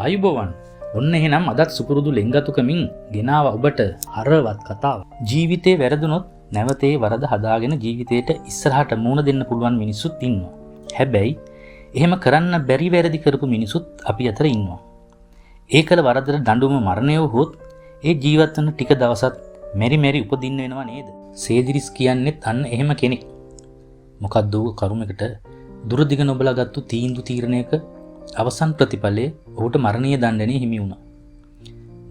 ආයුබෝවන්. ඔන්න එහෙනම් අදත් සුපුරුදු ලෙන්ගතුකමින් ගෙනාව ඔබට හරවත් කතාව. ජීවිතේ වැරදුනොත් නැවතේ වරද හදාගෙන ජීවිතේට ඉස්සරහට මුණ දෙන්න පුළුවන් මිනිස්සුත් ඉන්නවා. හැබැයි එහෙම කරන්න බැරි වැරදි කරපු මිනිසුත් අපි අතර ඉන්නවා. ඒකල වරදට දඬුවම මරණය වුවොත් ඒ ජීවත් වෙන ටික දවසක් මෙරි මෙරි උපදින්න වෙනවා නේද? සේදිරිස් කියන්නේත් අන්න එහෙම කෙනෙක්. මොකද්ද කරුමයකට දුරදිග නොබලා ගත්තු තීරණයක අවසන් ප්‍රතිඵලයේ ඔහුට මරණීය දඬුවම හිමි වුණා.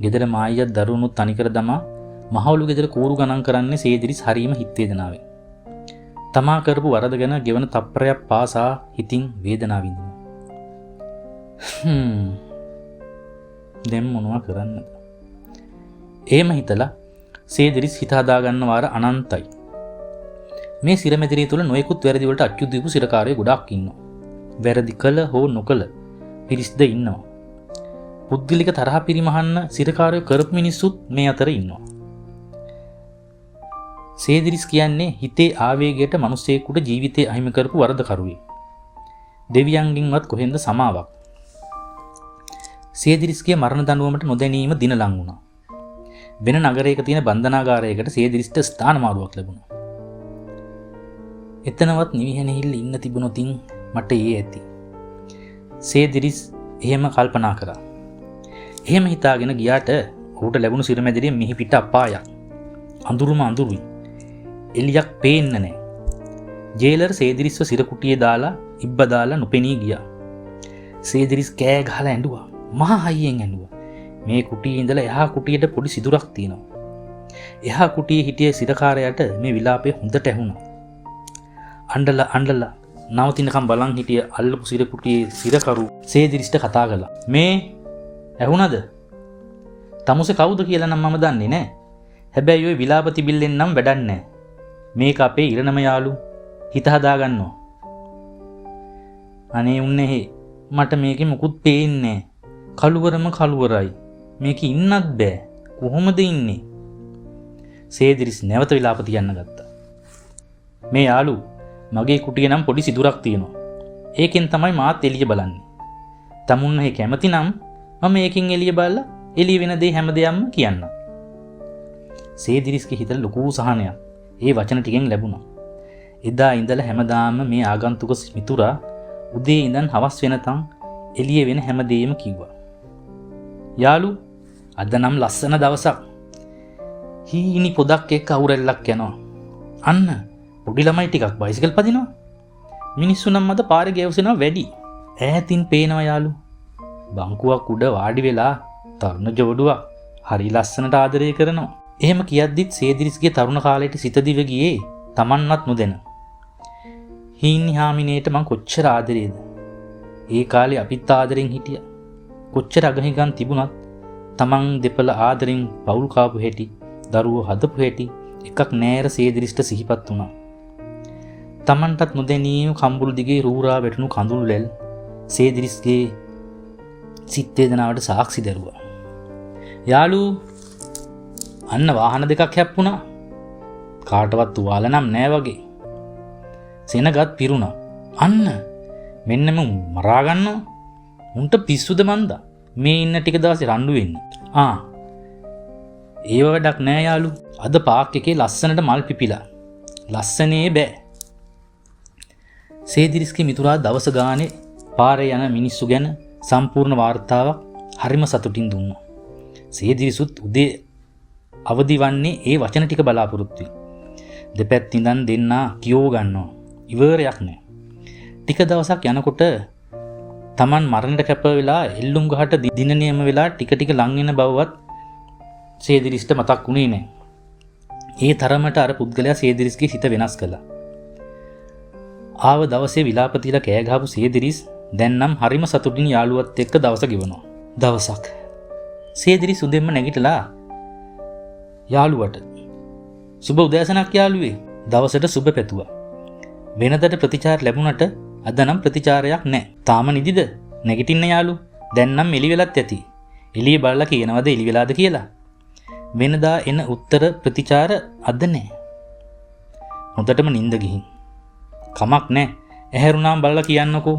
ගෙදර මායියක් දරුවනුත් තනිකර දමා මහවලු ගෙදර කූරු ගණන් කරන්නේ සේදිරිස් හරීම හිත වේදනාවෙන්. තමා කරපු වරද ගැන ගෙවන තප්පරයක් පාසා හිතින් වේදනාව විඳිනවා. දැන් මොනවා කරන්නද? එහෙම හිතලා සේදිරිස් හිත හදා ගන්න වාර අනන්තයි. මේ සිරමෙදිරිය තුල නොයෙකුත් වැරදි වලට අච්චු දීපු සිරකාරයෝ ගොඩක් ඉන්නවා. වැරදි කළ හෝ නොකළ පිරිස්ද ඉන්නවා. පුද්ගලික තරහ පිරිමහන්න සිරකාරයෝ කරපු මිනිස්සුත් මේ අතර ඉන්නවා. සේදිරිස් කියන්නේ හිතේ ආවේගයට මිනිසෙකුට ජීවිතේ අහිමි කරපු වරදකරුවෙක්. දෙවියන්ගෙන්වත් කොහෙන්ද සමාවක්. සේදිරිස්ගේ මරණ දඬුවමට නොදැනීම දින ලං වුණා. වෙන නගරයක තියෙන බන්ධනාගාරයකට සේදිරිස්ට ස්ථාන මාරුවක් ලැබුණා. එතනවත් නිවිහෙනෙහිල්ල ඉන්න තිබුණොතින් මට ඒ ඇති. සේදිරිස් එහෙම කල්පනා කරා. එහෙම හිතාගෙන ගියාට ඔහුට ලැබුණු සිරමැදිරිය මිහි පිට අපායක්. අඳුරුම අඳුරුයි. එලියක් පේන්න නැහැ. ජේලර් සේදිරිස්ව සිරකුටියේ දාලා ඉබ්බ දාලා නොපෙනී ගියා. සේදිරිස් කෑ ගහලා ඇඬුවා. මහා හයියෙන් ඇඬුවා. මේ කුටියේ ඉඳලා එහා කුටියට පොඩි සිදුරක් තියෙනවා. එහා කුටියේ හිටිය සිරකාරයාට මේ විලාපේ හොඳට ඇහුණා. අඬලා නවතිනකම් බලන් හිටිය අල්ලපු සිරකුටියේ සිරකරු සේදිරිස්ට කතා කළා. මේ ඇහුණද? තමුසේ කවුද කියලා නම් මම දන්නේ නැහැ. හැබැයි ඔය විලාප තිබිල්ලෙන් නම් වැඩක් නැහැ. මේක අපේ ඉරණම යාළු හිත හදා ගන්නවා. අනේ උන්නේ මට මේකේ මුකුත් පේන්නේ නැහැ. කළුවරම කළුවරයි. මේක ඉන්නත් බෑ. කොහොමද ඉන්නේ? සේදිරිස් නැවත විලාප තියන්න ගත්තා. මේ යාළු මගේ කුටියේ නම් පොඩි සිදුරක් තියෙනවා. ඒකෙන් තමයි මාත් එළිය බලන්නේ. තමුන්නෙහි කැමති නම් මම ඒකෙන් එළිය බලලා එළිය වෙන දේ හැමදේම කියන්නම්. සේදිරිස්ගේ හිතේ ලොකු සහනයක් ඒ වචන ටිකෙන් ලැබුණා. එදා ඉඳලා හැමදාම මේ ආගන්තුක මිතුරා උදේ ඉඳන් හවස් වෙනතම් එළිය වෙන හැමදේම කිව්වා. යාළු අද නම් ලස්සන දවසක්. හීනි පොදක් එක්ක අවුරැල්ලක් යනවා. අන්න පොඩි ළමයි ටිකක් බයිසිකල් පදිනවා. මිනිස්සු නම් අද පාරේ ගෙවසෙනවා වැඩි. ඈතින් පේනවා යාළු. බංකුවක් උඩ වාඩි වෙලා තරුණ ජෝඩුවක් හරි ලස්සනට ආදරය කරනවා. එහෙම කියද්දිත් සේදිරිස්ගේ තරුණ කාලයට සිත දිව ගියේ Tamanවත් නොදැන. හීනි හාමිනේට මං කොච්චර ආදරේද. ඒ කාලේ අපිත් ආදරෙන් හිටියා. කොච්චර අගහිගන් තිබුණත් Taman දෙපළ ආදරෙන් පවුල් කාපු හැටි, දරුවෝ හදපු හැටි එකක් නෑර සේදිරිස්ට සිහිපත් වුණා. Tamanටත් නොදැනීම කම්බුළු දිගේ රූරා වැටුණු කඳුළු ලෙල් සේදිරිස්ගේ සිත් වේදනාවට සාක්ෂි දරුවා. යාළු අන්න වාහන දෙකක් හැප්පුණා. කාටවත් තුවාල නම් නෑ වගේ. සෙනගත් පිරුණා. අන්න මෙන්න මරා ගන්නවා. උන්ට පිස්සුද මන්දා. මේ ඉන්න ටික දවසේ රණ්ඩු වෙන්න. ඒව වැඩක් නෑ යාළු. අද පාක් එකේ ලස්සනට මල් පිපිලා. ලස්සනේ බෑ. සේදිරිස්ගේ මිතුරා දවස ගානේ පාරේ යන මිනිස්සු ගැන සම්පූර්ණ වාර්තාවක් හරිම සතුටින් දුන්නා. සේදිරිසුත් උදේ අවදි වන්නේ ඒ වචන ටික බලාපොරොත්තු වෙයි. දෙපැත්ත ඉඳන් දෙන්නා කියෝ ගන්නවා. ඉවරයක් නෑ. ටික දවසක් යනකොට Taman මරණයට කැප වෙලා එල්ලුම් ගහට දිනනියම වෙලා ටික ටික ලං වෙන බවවත් සේදිරිස්ට මතක් වුණේ නෑ. ඒ තරමට අර පුද්ගලයා සේදිරිස්ගේ හිත වෙනස් කළා. ආව දවසේ විලාප තියලා කෑ ගහපු සේදිරිස් දැන් නම් හරිම සතුටින් යාළුවත් එක්ක දවස ගෙවනවා. දවසක් සේදිරිස් උදෙන්ම නැගිටලා යාළුවට සුබ උදෑසනක් යාළුවේ දවසට සුබ පැතුවා. වෙනදට ප්‍රතිචාර ලැබුණට අද නම් ප්‍රතිචාරයක් නැහැ. තාම නිදිද? නැගිටින්න යාළු. දැන් නම් එළි වෙලත් ඇති. එළිය බලලා කියනවද එළි වෙලාද කියලා? වෙනදා එන උත්තර ප්‍රතිචාර අද නැහැ. හොඳටම නිින්ද ගිහින්. කමක් නැහැ. ඇහැරුණාම බලලා කියන්නකෝ.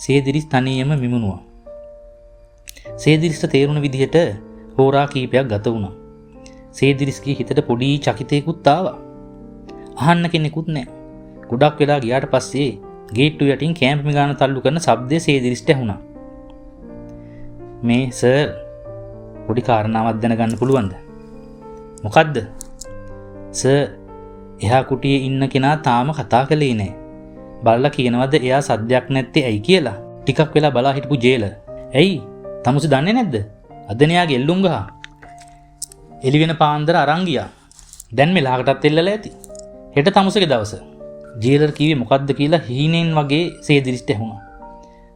සේදිරිස් තනියම මිමුණුවා. සේදිරිස්ට තේරුණ විදිහට හෝරා කීපයක් ගත වුණා. සේදිරිස්ගේ හිතට පොඩි චකිතයකුත් ආවා. අහන්න කෙනෙකුත් නැහැ. ගොඩක් වෙලා ගියාට පස්සේ ගේට්ටු යටින් කැම්ප් ගාන තල්ලු කරන ශබ්දය සේදිරිස්ට ඇහුණා. මේ සර් පොඩි කාරණාවක් දැනගන්න පුළුවන්ද? මොකද්ද? සර් එහා කුටියේ ඉන්න කෙනා තාම කතා කළේ නැහැ. බලලා කියනවද එයා සද්දයක් නැත්තේ ඇයි කියලා? ටිකක් වෙලා බලා හිටපු ජේලර්. ඇයි? තමුසෙ දන්නේ නැද්ද? අද න්යාගේ එල්ලුම් ගහ. එළි වෙන පාන්දර අරන් ගියා. දැන් මෙලහකටත් එල්ලලා ඇති. හෙට තමුසෙගේ දවස. ජේලර් කිව්වේ මොකද්ද කියලා හීනෙන් වගේ සේදිරිස්ට ඇහුණා.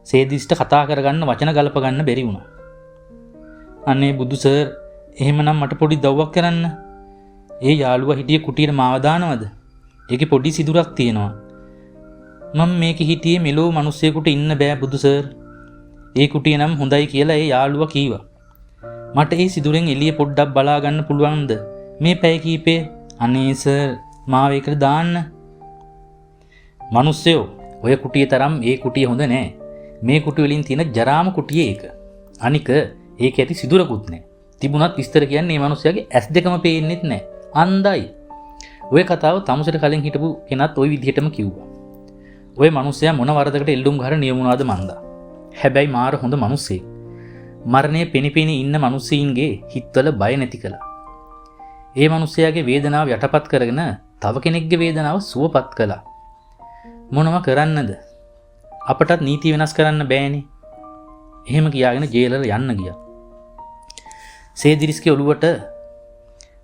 සේදිරිස්ට කතා කරගන්න වචන ගලප ගන්න බැරි වුණා. අනේ බුදු සර් එහෙමනම් මට පොඩි දව්වක් කරන්න. ඒ යාළුවා හිටියේ කුටියට මාව දානවද? ඒකේ පොඩි සිදුරක් තියෙනවා. මම මේකේ හිටියේ මෙලෝ මිනිස්සෙකුට ඉන්න බෑ බුදු සර්. ඒ කුටිය නම් හොඳයි කියලා ඒ යාළුවා කීවා. මට ඒ සිදුරෙන් එළිය පොඩ්ඩක් බලා ගන්න පුළුවන්ද? මේ පැය කීපේ? අනේ සර් මාව ඒකට දාන්න. මිනිස්සයෝ ඔය කුටිය තරම් ඒ කුටිය හොඳ නෑ. මේ කුටි වලින් තියෙන ජරාම කුටිය ඒක. අනික ඒක ඇති සිදුරකුත් නෑ. තිබුණත් විස්තර කියන්නේ මේ මිනිස්සයාගේ ඇස් දෙකම පේන්නෙත් නෑ. අන්දයි. ඔය කතාව තමුසෙට කලින් හිටපු කෙනත් ওই විදිහටම කිව්වා. ඔය මිනිස්සයා මොන වරදකට එල්ලුම් ගහර නියමුණාද මන්දා. හැබැයි මාර හොඳ මිනිස්සෙක්. මරණය පෙනිපෙනී ඉන්න මිනිස්සීන්ගේ හිතවල බය නැති කළා. ඒ මිනිස්සයාගේ වේදනාව යටපත් කරගෙන තව කෙනෙක්ගේ වේදනාව සුවපත් කළා. මොනව කරන්නද? අපටත් නීති වෙනස් කරන්න බෑනේ. එහෙම කියාගෙන ජේලර් යන්න ගියා.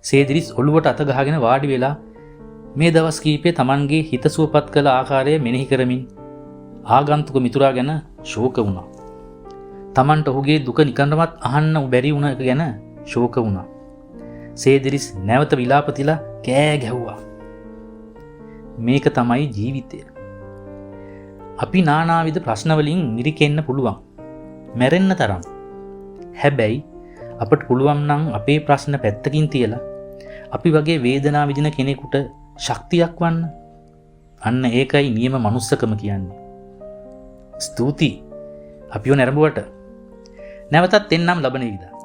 සේදිරිස් ඔළුවට අත ගහගෙන වාඩි වෙලා මේ දවස් කීපේ Tamanගේ හිත සුවපත් කළ ආකාරය මෙනෙහි කරමින් ආගන්තුක මිතුරා ගැන ශෝක වුණා. Tamanට ඔහුගේ දුක නිකන්වත් අහන්න බැරි වුණ එක ගැන ශෝක වුණා. සේදිරිස් නැවත විලාප තිලා කෑ ගැහුවා. මේක තමයි ජීවිතය. අපි නානාවිද ප්‍රශ්න වලින් මිරිකෙන්න පුළුවන්. මැරෙන්න තරම්. හැබැයි අපට පුළුවන් නම් අපේ ප්‍රශ්න පැත්තකින් තියලා අපි වගේ වේදනාව විඳින කෙනෙකුට ශක්තියක් වන්න. අන්න ඒකයි නියම මනුස්සකම කියන්නේ. ස්තුතියි. අපිව නැරඹුවට. නැවතත් එන්නම් ලබන විදිහට.